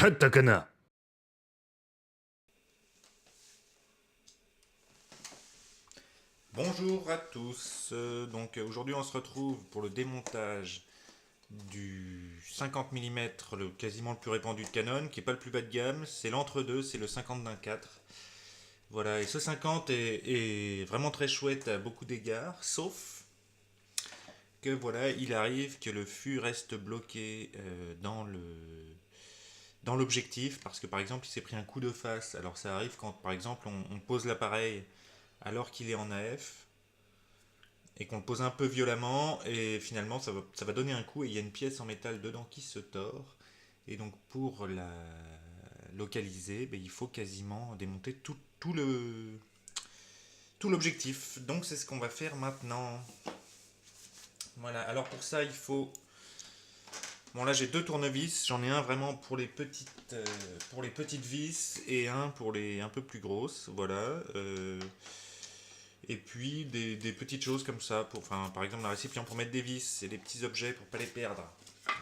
勝ったかな。Bonjour à tous. Aujourd'hui on se retrouve pour le démontage du 50 mm, quasiment le plus répandu de Canon, qui est pas le plus bas de gamme, c'est l'entre-deux, c'est le 50 d'un 4. Voilà, et ce 50 est vraiment très chouette à beaucoup d'égards, sauf que voilà, il arrive que le fût reste bloqué dans l'objectif, parce que par exemple il s'est pris un coup de face. Alors ça arrive quand par exemple on pose l'appareil alors qu'il est en AF, et qu'on le pose un peu violemment, et finalement ça va donner un coup, et il y a une pièce en métal dedans qui se tord, et donc pour la localiser, ben, il faut quasiment démonter tout l'objectif. Donc c'est ce qu'on va faire maintenant. Voilà, alors pour ça il faut... Bon là j'ai deux tournevis, j'en ai un vraiment pour les petites vis, et un pour les un peu plus grosses, voilà. Et puis des petites choses comme ça, enfin, par exemple un récipient pour mettre des vis et des petits objets pour pas les perdre.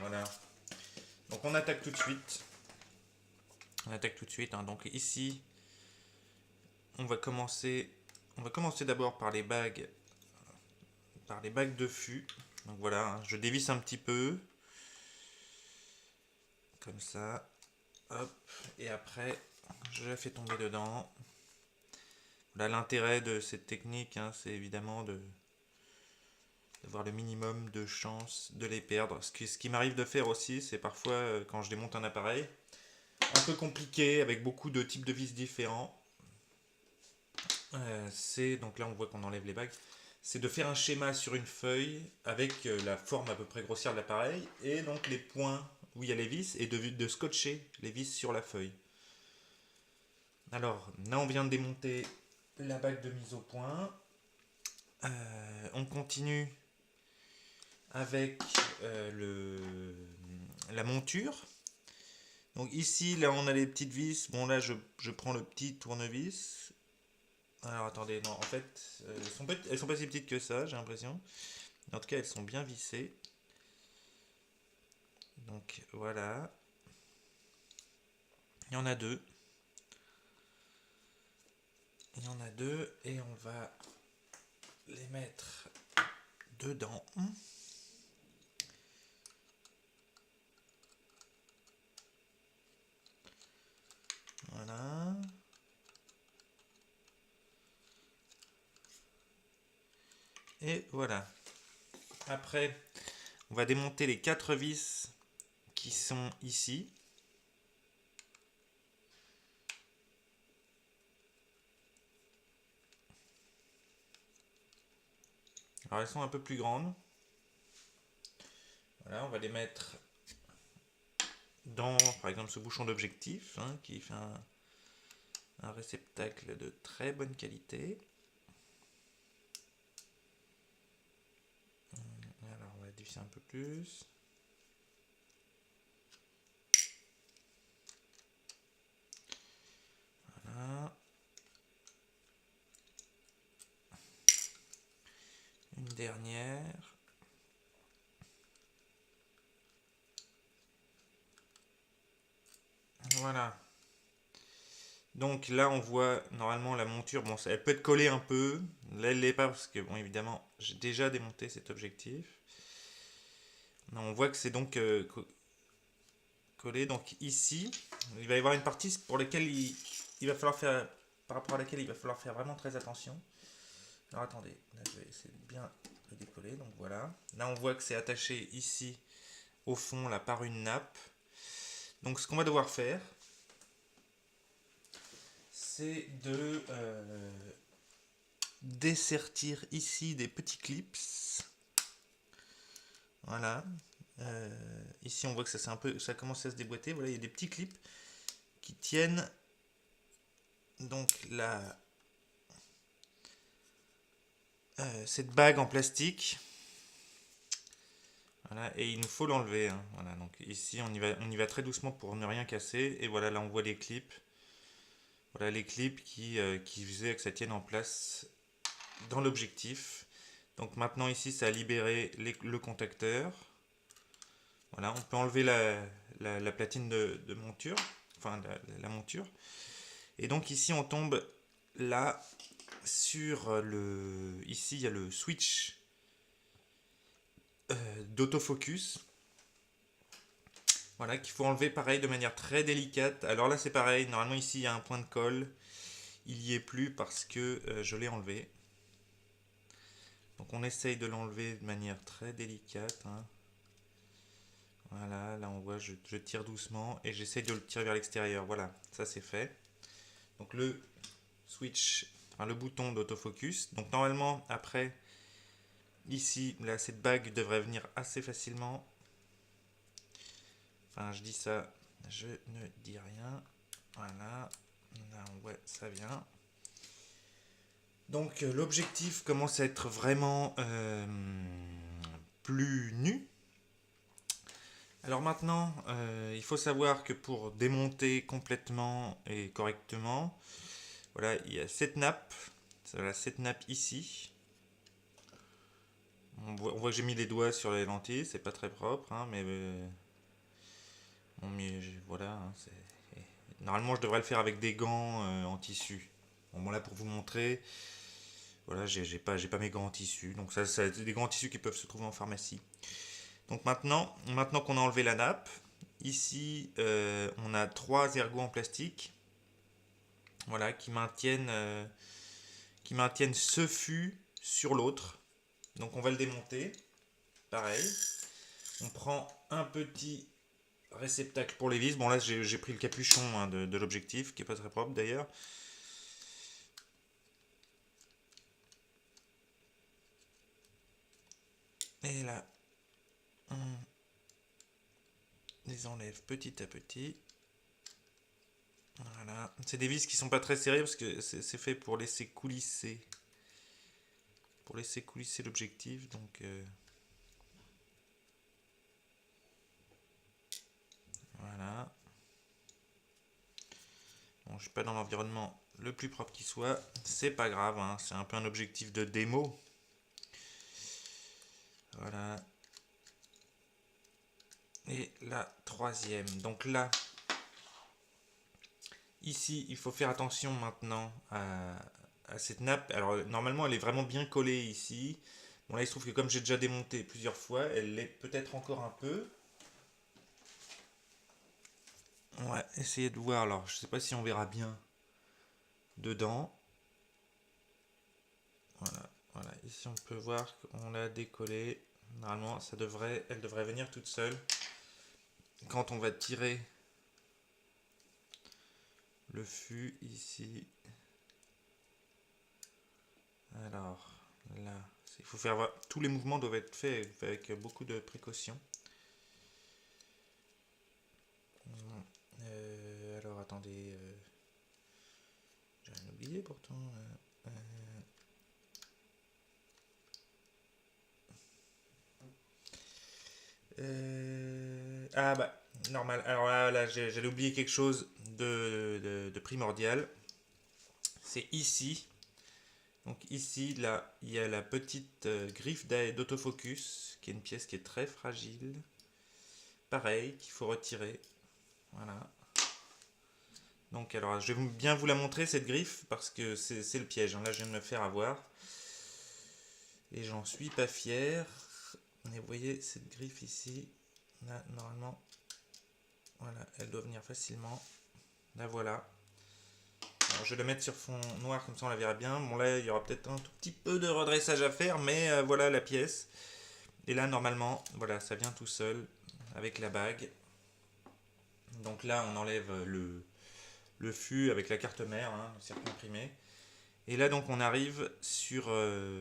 Voilà. Donc on attaque tout de suite. On attaque tout de suite. Hein. Donc ici, on va commencer. On va commencer d'abord par les bagues de fût. Donc voilà, hein, je dévisse un petit peu, comme ça. Hop. Et après, je la fais tomber dedans. Voilà, l'intérêt de cette technique, hein, c'est évidemment d'avoir le minimum de chances de les perdre. Ce qui m'arrive de faire aussi, c'est parfois quand je démonte un appareil, un peu compliqué avec beaucoup de types de vis différents. C'est donc là on voit qu'on enlève les bagues. C'est de faire un schéma sur une feuille avec la forme à peu près grossière de l'appareil et donc les points où il y a les vis, et de scotcher les vis sur la feuille. Alors là on vient de démonter la bague de mise au point. On continue avec la monture. Donc ici, là, on a les petites vis. Bon, là, je prends le petit tournevis. Alors, attendez, non, en fait, elles sont pas si petites que ça, j'ai l'impression. En tout cas, elles sont bien vissées. Donc, voilà. Il y en a deux. Il y en a deux, et on va les mettre dedans. Voilà. Et voilà. Après, on va démonter les quatre vis qui sont ici. Alors, elles sont un peu plus grandes. Voilà, on va les mettre dans, par exemple, ce bouchon d'objectif, hein, qui fait un réceptacle de très bonne qualité. Alors, on va diffuser un peu plus. Voilà. Une dernière. Voilà. Donc là, on voit normalement la monture. Bon, elle peut être collée un peu. Là, elle l'est pas parce que, bon, évidemment, j'ai déjà démonté cet objectif. Non, on voit que c'est donc collé. Donc ici, il va y avoir une partie pour laquelle il va falloir faire, par rapport à laquelle il va falloir faire vraiment très attention. Alors attendez, là, je vais essayer de bien le décoller. Donc voilà. Là, on voit que c'est attaché ici au fond là par une nappe. Donc ce qu'on va devoir faire, c'est de dessertir ici des petits clips. Voilà. Ici on voit que ça commence à se déboîter. Voilà, il y a des petits clips qui tiennent donc cette bague en plastique. Voilà, et il nous faut l'enlever. Hein. Voilà, donc ici on y va très doucement pour ne rien casser. Et voilà, là on voit les clips. Voilà les clips qui faisaient que ça tienne en place dans l'objectif. Donc maintenant ici ça a libéré le contacteur. Voilà, on peut enlever la platine de monture, enfin la monture. Et donc ici on tombe là sur le... Ici il y a le switch d'autofocus. Voilà, qu'il faut enlever pareil de manière très délicate. Alors là c'est pareil, normalement ici il y a un point de colle. Il n'y est plus parce que je l'ai enlevé. Donc on essaye de l'enlever de manière très délicate. Hein. Voilà, là on voit, je tire doucement et j'essaye de le tirer vers l'extérieur. Voilà, ça c'est fait. Donc le switch, enfin le bouton d'autofocus. Donc normalement après, ici, là cette bague devrait venir assez facilement. Enfin je dis ça, je ne dis rien. Voilà, là on voit ça vient. Donc l'objectif commence à être vraiment plus nu. Alors maintenant, il faut savoir que pour démonter complètement et correctement, voilà, il y a cette nappe. Voilà, cette nappe ici. On voit que j'ai mis les doigts sur les lentilles, c'est pas très propre, hein, mais voilà. Hein, normalement, je devrais le faire avec des gants en tissu. Bon, là pour vous le montrer, voilà, j'ai pas mes gants en tissu, donc ça c'est des gants en tissu qui peuvent se trouver en pharmacie. Donc maintenant qu'on a enlevé la nappe, ici on a 3 ergots en plastique, voilà, qui maintiennent ce fût sur l'autre. Donc on va le démonter, pareil. On prend un petit réceptacle pour les vis. Bon là j'ai pris le capuchon hein, de l'objectif, qui est pas très propre d'ailleurs. Et là, on les enlève petit à petit. Voilà. C'est des vis qui sont pas très serrées parce que c'est fait pour laisser coulisser. Pour laisser coulisser l'objectif. Donc voilà. Bon, je suis pas dans l'environnement le plus propre qui soit. C'est pas grave, hein, c'est un peu un objectif de démo. Voilà. Et la troisième. Donc là, ici, il faut faire attention maintenant à cette nappe. Alors normalement, elle est vraiment bien collée ici. Bon là, il se trouve que comme j'ai déjà démonté plusieurs fois, elle l'est peut-être encore un peu. Ouais, essayez de voir. Alors, je sais pas si on verra bien dedans. Voilà, voilà. Ici, on peut voir qu'on l'a décollée. Normalement, elle devrait venir toute seule. Quand on va tirer le fût ici. Alors, là, il faut faire voir. Tous les mouvements doivent être faits avec beaucoup de précaution. Alors, attendez. J'ai rien oublié pourtant. Ah bah, normal. Alors là j'allais oublier quelque chose de primordial. C'est ici. Donc ici, là, il y a la petite griffe d'autofocus, qui est une pièce qui est très fragile. Pareil, qu'il faut retirer. Voilà. Donc alors, je vais bien vous la montrer, cette griffe, parce que c'est le piège. Là, je viens de me faire avoir. Et j'en suis pas fier. Mais vous voyez, cette griffe ici, là, normalement, voilà, elle doit venir facilement. Là, voilà. Alors, je vais la mettre sur fond noir, comme ça on la verra bien. Bon là, il y aura peut-être un tout petit peu de redressage à faire, mais voilà la pièce. Et là, normalement, voilà, ça vient tout seul avec la bague. Donc là, on enlève le fût avec la carte mère, hein, le circuit imprimé. Et là, donc, on arrive sur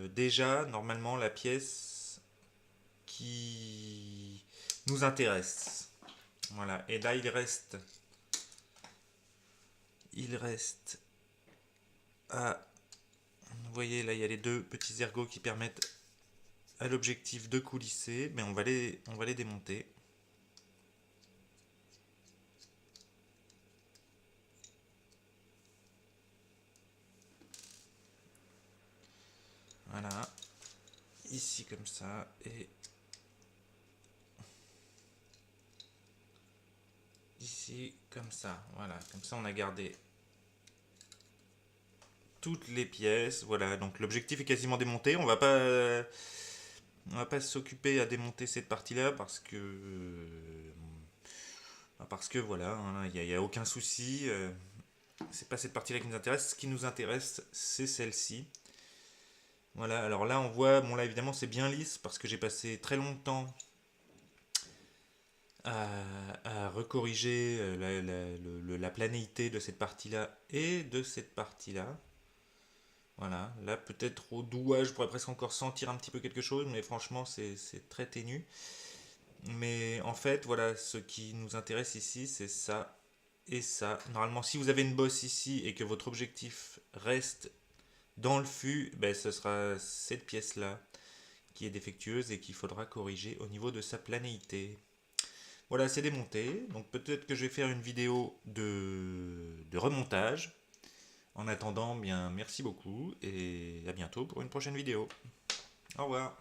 déjà, normalement, la pièce qui nous intéresse. Voilà. Et là, il reste à... Vous voyez, là, il y a les deux petits ergots qui permettent à l'objectif de coulisser. Mais on va les démonter. Voilà. Ici, comme ça. Et ici, comme ça. Voilà, comme ça on a gardé toutes les pièces. Voilà, donc l'objectif est quasiment démonté. On va pas s'occuper à démonter cette partie-là parce que voilà, hein, il n'y a aucun souci. C'est pas cette partie-là qui nous intéresse. Ce qui nous intéresse, c'est celle-ci. Voilà, alors là on voit, bon là évidemment c'est bien lisse parce que j'ai passé très longtemps à recorriger la planéité de cette partie-là et de cette partie-là. Voilà, là peut-être au doigt je pourrais presque encore sentir un petit peu quelque chose, mais franchement c'est très ténu. Mais en fait, voilà, ce qui nous intéresse ici, c'est ça et ça. Normalement, si vous avez une bosse ici et que votre objectif reste dans le fût, ben, ce sera cette pièce-là qui est défectueuse et qu'il faudra corriger au niveau de sa planéité. Voilà, c'est démonté. Donc peut-être que je vais faire une vidéo de remontage. En attendant, bien, merci beaucoup et à bientôt pour une prochaine vidéo. Au revoir.